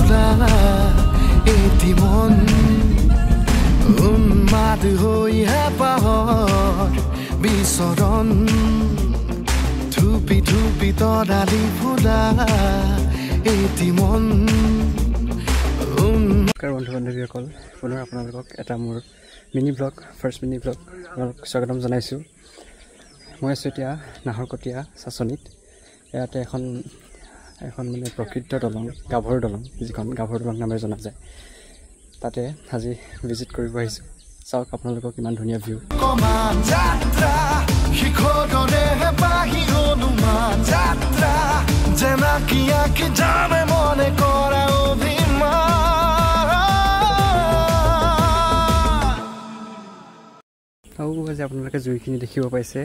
ফুলা এটি মন উন্মাদ হৈ হেঁপাহৰ বিচৰণ ধুপি ধুপি তৰালি ফুলা এটি মন। নমস্কাৰ বন্ধু বান্ধৱীসকল, পুনৰ আপোনালোকক এটা মোৰ mini blog, first mini blog আপোনালোকক স্বাগতম জনাইছোঁ। মই আছোঁ এতিয়া নাহৰকটীয়া চাচনিত। ইয়াতে এখন মানে প্ৰকৃত দলং, গাভৰু দলং, যিখন গাভৰু দলং নামেৰে জনা যায়, তাতে আজি ভিজিট কৰিব আহিছোঁ। চাওক আপোনালোকক কিমান ধুনীয়া ভিউ। আৰু যে আপোনালোকে জুইখিনি দেখিব পাইছে,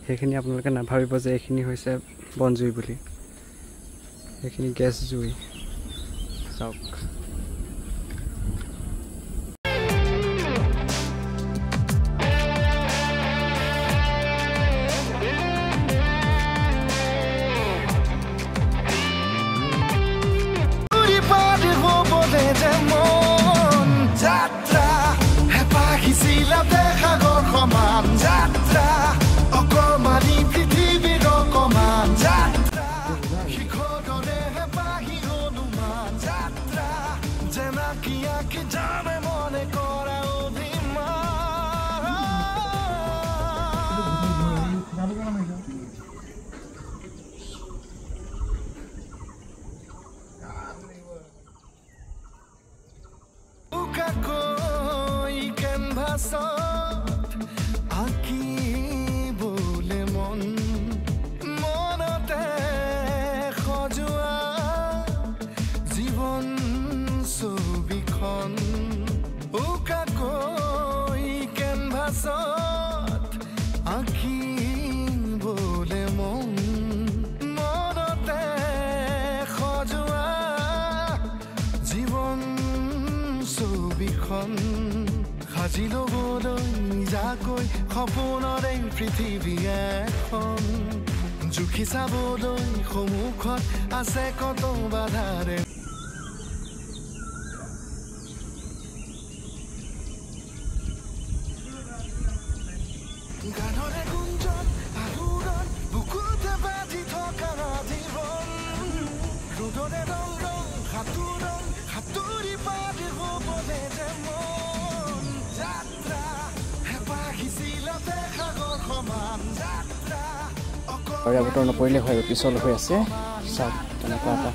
সেইখিনি আপোনালোকে নাভাবিব যে এইখিনি হৈছে বনজুই বুলি। এইখিনি গেছ জুই। চাওক আঁকিবলে মন মনতে সজোৱা জীৱন ছবিখন উকাকৈ কেনভাছত আঁকিবলে মন মনতে সজোৱা জীৱন ছবিখন সাজি ল'বলৈ নিজাকৈ সপোনৰে পৃথিৱী এখন জুখি চাবলৈ সন্মুখত আছে কত বাধাৰে। গানৰে গুঞ্জন আলোড়ন বুকুতে বাজি থকা জীৱন ৰ'দৰে ৰং ৰং সাঁতোৰণ সাঁতুৰি পাৰি হ'বলে যে মন যাত্ৰা হেঁপাহিছিলা সাগৰ সমান যাত্ৰা বতৰ নপৰিলে হয়, পিছল হৈ আছে। চাওক তেনেকুৱা এটা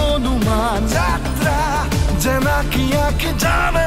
অনুমান যাত্ৰা জেনাকি আঁকি জানে